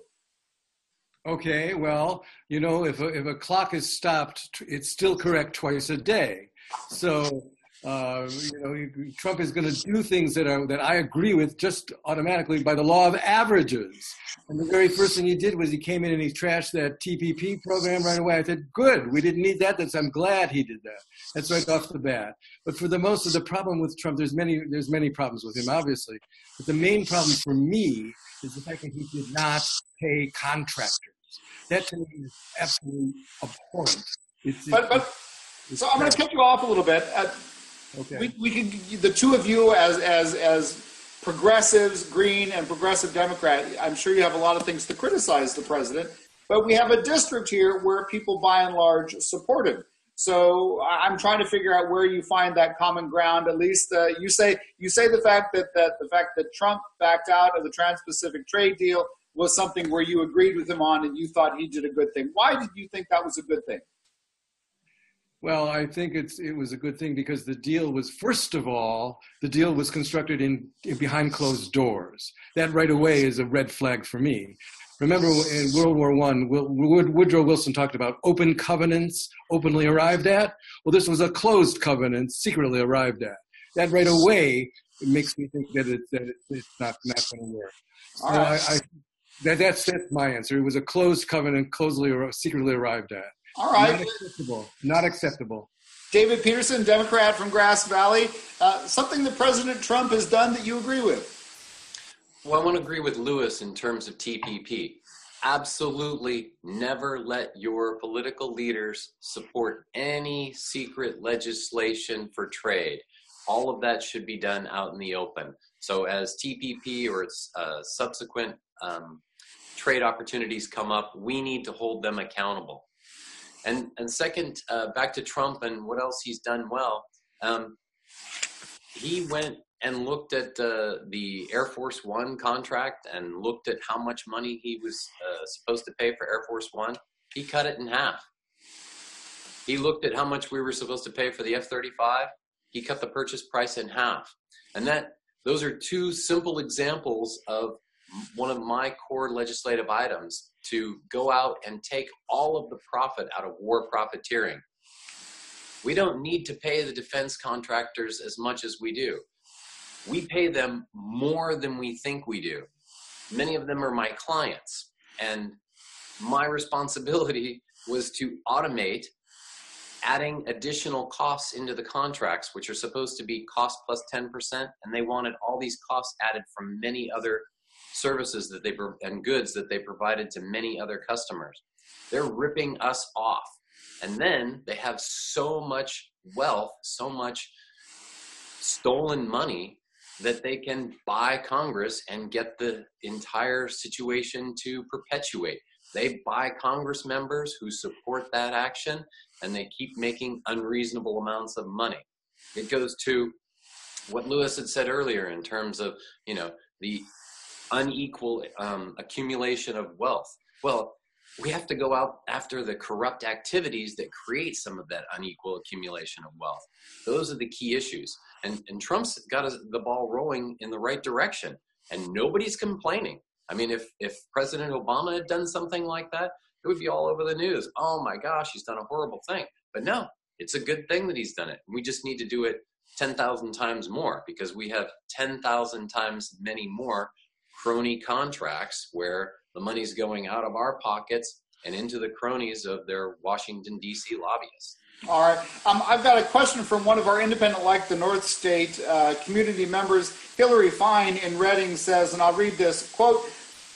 Okay, well, you know, if a clock is stopped, it's still correct twice a day. So, you know, Trump is going to do things that I agree with just automatically by the law of averages. And the very first thing he did was he came in and he trashed that TPP program right away. I said, good, we didn't need that. I'm glad he did that. That's right off the bat. But for the most of the problem with Trump, there's many problems with him, obviously. But the main problem for me is the fact that he did not pay contractors. That to me is absolutely abhorrent. So I'm going to cut you off a little bit. Okay. We can, the two of you as progressives, Green and Progressive Democrat, I'm sure you have a lot of things to criticize the president, but we have a district here where people by and large support him. So I'm trying to figure out where you find that common ground. At least you say the fact that Trump backed out of the Trans-Pacific trade deal was something where you agreed with him on and you thought he did a good thing. Why did you think that was a good thing? Well, I think it was a good thing because the deal was, first of all, the deal was constructed in behind closed doors. That right away is a red flag for me. Remember in World War I, Woodrow Wilson talked about open covenants, openly arrived at. Well, this was a closed covenant, secretly arrived at. That right away makes me think that it's not going to work. All right. That's my answer. It was a closed covenant, secretly arrived at. All right. Not acceptable. David Peterson, Democrat from Grass Valley. Something that President Trump has done that you agree with? Well, I want to agree with Lewis in terms of TPP. Absolutely never let your political leaders support any secret legislation for trade. All of that should be done out in the open. So as TPP or its subsequent trade opportunities come up, we need to hold them accountable. And second, back to Trump and what else he's done well. He went and looked at the Air Force One contract and looked at how much money he was supposed to pay for Air Force One. He cut it in half. He looked at how much we were supposed to pay for the F-35. He cut the purchase price in half. And those are two simple examples of one of my core legislative items, to go out and take all of the profit out of war profiteering. We don't need to pay the defense contractors as much as we do. We pay them more than we think we do. Many of them are my clients, and my responsibility was to automate adding additional costs into the contracts, which are supposed to be cost plus 10%, and they wanted all these costs added from many other services and goods that they provided to many other customers. They're ripping us off. And then they have so much wealth, so much stolen money that they can buy Congress and get the entire situation to perpetuate. They buy Congress members who support that action, and they keep making unreasonable amounts of money. It goes to what Lewis had said earlier in terms of, the unequal accumulation of wealth. Well, we have to go out after the corrupt activities that create some of that unequal accumulation of wealth. Those are the key issues. And Trump's got the ball rolling in the right direction, and nobody's complaining. I mean, if President Obama had done something like that, it would be all over the news. Oh my gosh, he's done a horrible thing. But no, it's a good thing that he's done it. We just need to do it 10,000 times more, because we have 10,000 times many more crony contracts where the money's going out of our pockets and into the cronies of their Washington, D.C. lobbyists. All right. I've got a question from one of our independent, like the North State community members. Hillary Fine in Reading says, and I'll read this, quote,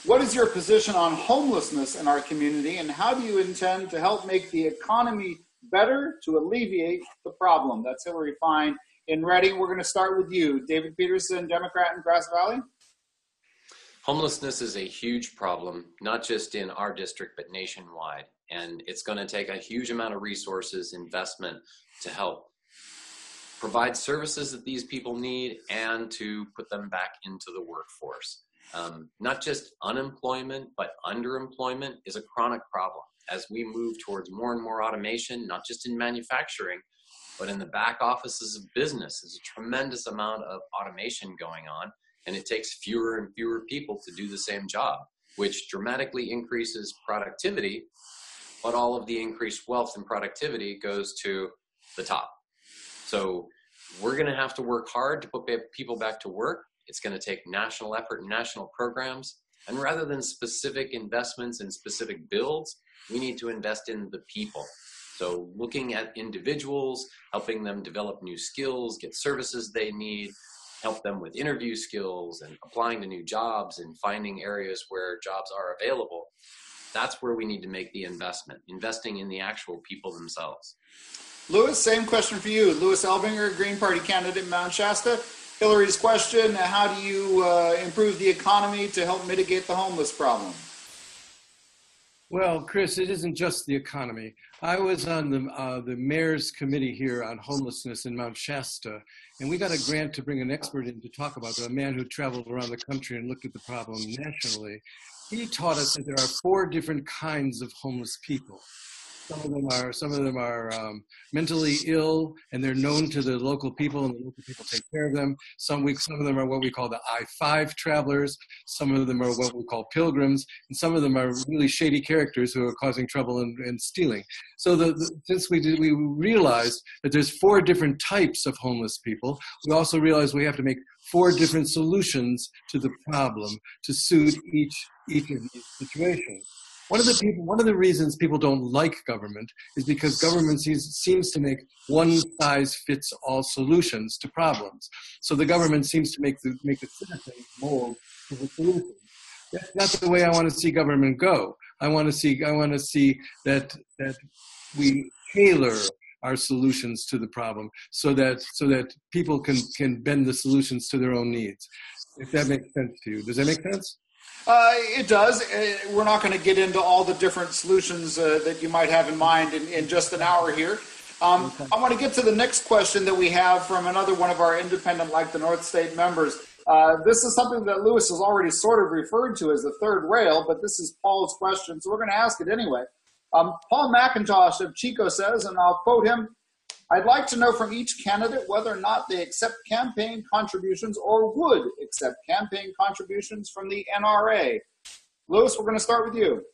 "What is your position on homelessness in our community, and how do you intend to help make the economy better to alleviate the problem?" That's Hillary Fine In Reading, we're going to start with you. David Peterson, Democrat in Grass Valley. Homelessness is a huge problem, not just in our district, but nationwide. And it's going to take a huge amount of resources, investment to help provide services that these people need and to put them back into the workforce. Not just unemployment, but underemployment is a chronic problem. As we move towards more and more automation, not just in manufacturing, but in the back offices of business, there's a tremendous amount of automation going on, and it takes fewer and fewer people to do the same job, which dramatically increases productivity, but all of the increased wealth and productivity goes to the top. So we're going to have to work hard to put people back to work. It's going to take national effort and national programs. And rather than specific investments in specific builds, we need to invest in the people. So looking at individuals, helping them develop new skills, get services they need, help them with interview skills and applying to new jobs and finding areas where jobs are available. That's where we need to make the investment, investing in the actual people themselves. Louis, same question for you. Louis Elbinger, Green Party candidate in Mount Shasta. Hillary's question, how do you improve the economy to help mitigate the homeless problem? Well, Chris, it isn't just the economy. I was on the mayor's committee here on homelessness in Mount Shasta, and we got a grant to bring an expert in to talk about it, a man who traveled around the country and looked at the problem nationally. He taught us that there are 4 different kinds of homeless people. Some of them are mentally ill, and they're known to the local people, and the local people take care of them. Some of them are what we call the I-5 travelers. Some of them are what we call pilgrims, and some of them are really shady characters who are causing trouble and stealing. So since we realized that there's 4 different types of homeless people, we also realized we have to make 4 different solutions to the problem to suit each of these situations. One of the reasons people don't like government is because government seems to make one-size-fits-all solutions to problems. So the government seems to make the citizens mold to the solution. That's not the way I want to see government go. I want to see that we tailor our solutions to the problem so that people can bend the solutions to their own needs. If that makes sense to you. Does that make sense? It does. We're not going to get into all the different solutions that you might have in mind in just an hour here. I want to get to the next question that we have from another one of our independent Like the North State members. This is something that Louis has already sort of referred to as the third rail, but this is Paul's question, so we're going to ask it anyway. Paul McIntosh of Chico says, and I'll quote him, "I'd like to know from each candidate whether or not they accept campaign contributions or would accept campaign contributions from the NRA." Louis, we're going to start with you.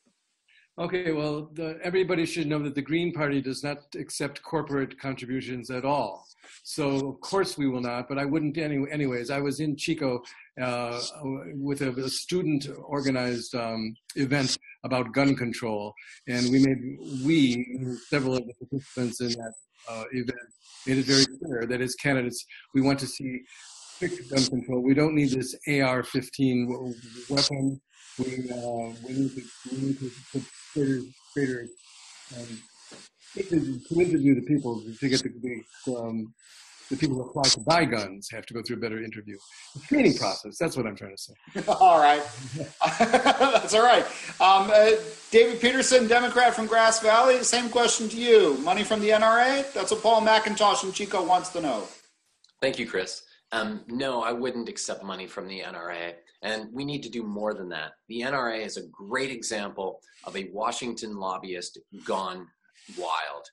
Okay, well, everybody should know that the Green Party does not accept corporate contributions at all. So, of course, we will not, but I wouldn't anyways. I was in Chico with a student-organized event about gun control, and several of the participants in that event made it very clear that as candidates, we want to see strict gun control. We don't need this AR-15 weapon. We need to put greater to interview the people to get the people who apply to buy guns have to go through a better interview. The screening process, that's what I'm trying to say. All right. That's all right. David Peterson, Democrat from Grass Valley, same question to you. Money from the NRA? That's what Paul McIntosh in Chico wants to know. Thank you, Chris. No, I wouldn't accept money from the NRA, and we need to do more than that. The NRA is a great example of a Washington lobbyist gone wild.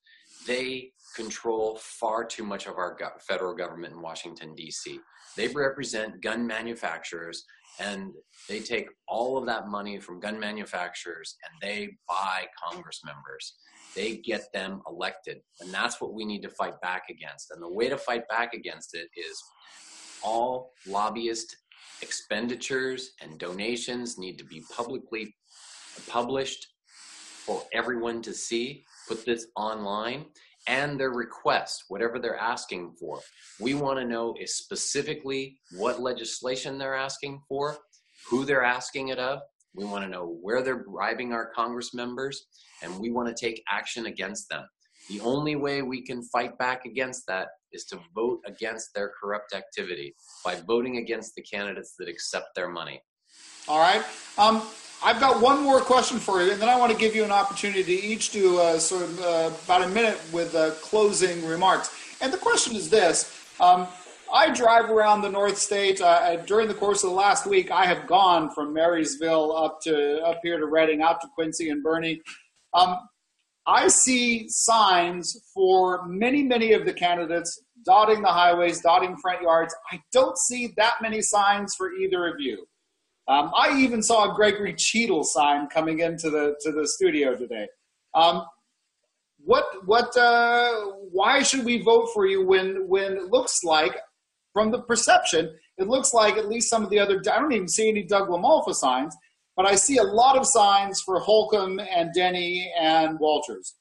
They control far too much of our federal government in Washington, D.C. They represent gun manufacturers, and they take all of that money from gun manufacturers and they buy Congress members. They get them elected, and that's what we need to fight back against. And the way to fight back against it is all lobbyist expenditures and donations need to be publicly published for everyone to see. Put this online, and their request, whatever they're asking for. We want to know is specifically what legislation they're asking for, who they're asking it of. We want to know where they're bribing our Congress members, and we want to take action against them. The only way we can fight back against that is to vote against their corrupt activity by voting against the candidates that accept their money. All right. I've got one more question for you, and then I want to give you an opportunity to each do about a minute with closing remarks. And the question is this. I drive around the North State. During the course of the last week, I have gone from Marysville up here to Reading, out to Quincy and Bernie. I see signs for many, many of the candidates dotting the highways, dotting front yards. I don't see that many signs for either of you. I even saw a Gregory Cheadle sign coming into the studio today. Why should we vote for you when it looks like, from the perception, it looks like at least some of the other, I don't even see any Doug LaMalfa signs, but I see a lot of signs for Holcomb and Denny and Walters.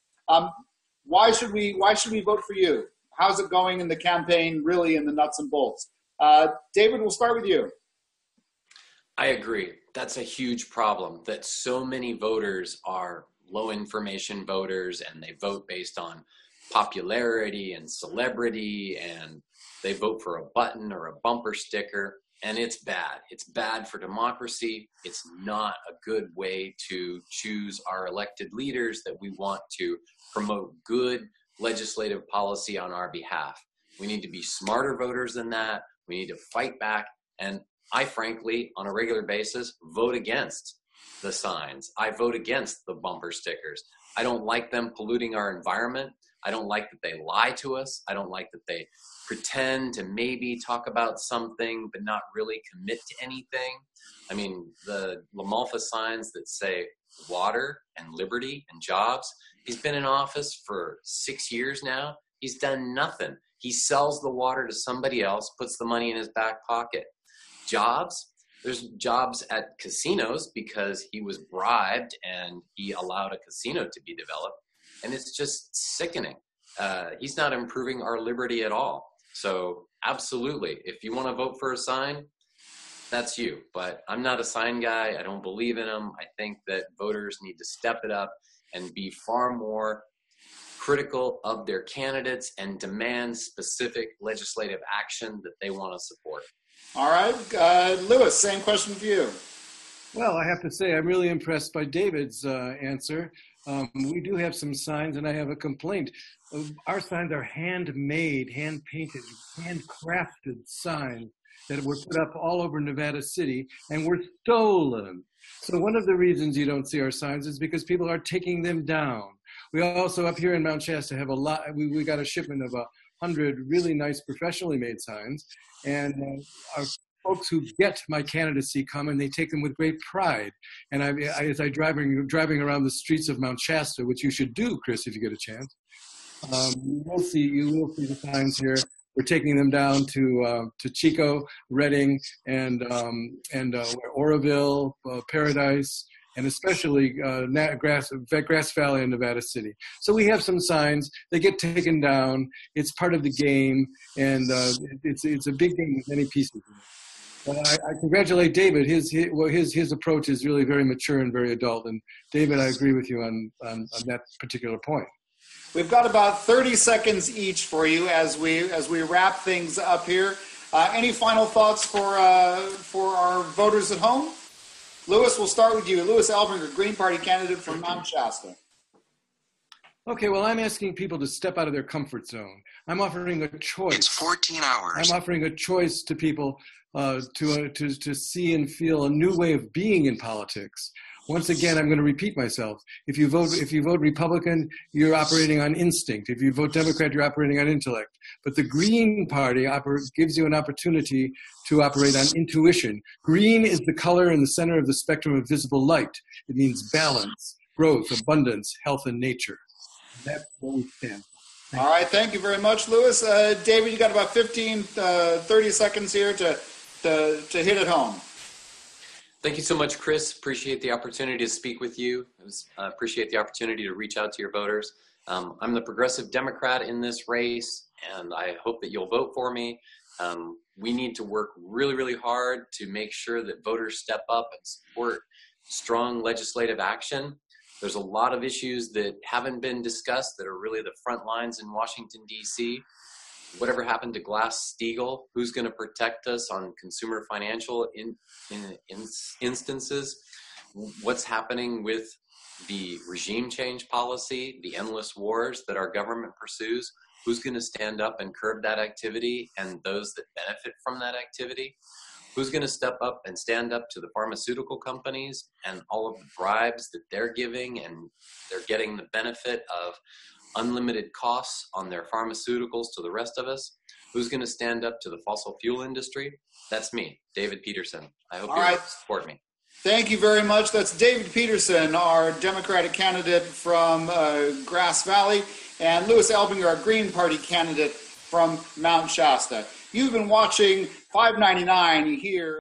Why should we vote for you? How's it going in the campaign, really in the nuts and bolts? David, we'll start with you. I agree. That's a huge problem, that so many voters are low information voters and they vote based on popularity and celebrity, and they vote for a button or a bumper sticker, and it's bad. It's bad for democracy. It's not a good way to choose our elected leaders that we want to promote good legislative policy on our behalf. We need to be smarter voters than that. We need to fight back, and I frankly, on a regular basis, vote against the signs. I vote against the bumper stickers. I don't like them polluting our environment. I don't like that they lie to us. I don't like that they pretend to maybe talk about something but not really commit to anything. I mean, the LaMalfa signs that say water and liberty and jobs, he's been in office for 6 years now. He's done nothing. He sells the water to somebody else, puts the money in his back pocket. Jobs, there's jobs at casinos because he was bribed and he allowed a casino to be developed. And it's just sickening. He's not improving our liberty at all. So absolutely, if you want to vote for a sign, that's you. But I'm not a sign guy. I don't believe in them. I think that voters need to step it up and be far more critical of their candidates and demand specific legislative action that they want to support. All right. Lewis, same question for you. Well, I have to say, I'm really impressed by David's answer. We do have some signs, and I have a complaint. Our signs are handmade, hand-painted, handcrafted signs that were put up all over Nevada City and were stolen. So one of the reasons you don't see our signs is because people are taking them down. We also, up here in Mount Shasta, have a lot. We got a shipment of 100 really nice professionally made signs, and our folks who get my candidacy come and they take them with great pride. And as I driving around the streets of Mount Shasta, which you should do, Chris, if you get a chance, you will see the signs here. We're taking them down to Chico, Reading, and Oroville, Paradise, and especially Grass Valley and Nevada City. So we have some signs. They get taken down. It's part of the game, and it's a big game with many pieces. But I congratulate David. His approach is really very mature and very adult. And David, I agree with you on that particular point. We've got about 30 seconds each for you as we wrap things up here. Any final thoughts for our voters at home? Lewis, we'll start with you. Lewis Elbinger, Green Party candidate from Mount Shasta. Okay, well, I'm asking people to step out of their comfort zone. I'm offering a choice. It's 14 hours. I'm offering a choice to people to see and feel a new way of being in politics. Once again, I'm going to repeat myself. If you vote Republican, you're operating on instinct. If you vote Democrat, you're operating on intellect. But the Green Party gives you an opportunity to operate on intuition. Green is the color in the center of the spectrum of visible light. It means balance, growth, abundance, health, and nature. That's what we stand for. All right, thank you very much, Lewis. David, you got about 30 seconds here to hit it home. Thank you so much, Chris. Appreciate the opportunity to speak with you. Appreciate the opportunity to reach out to your voters. I'm the progressive Democrat in this race, and I hope that you'll vote for me. We need to work really, really hard to make sure that voters step up and support strong legislative action. There's a lot of issues that haven't been discussed that are really the front lines in Washington, D.C. Whatever happened to Glass-Steagall? Who's going to protect us on consumer financial instances? What's happening with the regime change policy, the endless wars that our government pursues? Who's going to stand up and curb that activity and those that benefit from that activity? Who's going to step up and stand up to the pharmaceutical companies and all of the bribes that they're giving, and they're getting the benefit of unlimited costs on their pharmaceuticals to the rest of us? Who's going to stand up to the fossil fuel industry? That's me, David Peterson. I hope you support me. Thank you very much. That's David Peterson, our Democratic candidate from Grass Valley, and Louis Elbinger, our Green Party candidate from Mount Shasta. You've been watching 599 here.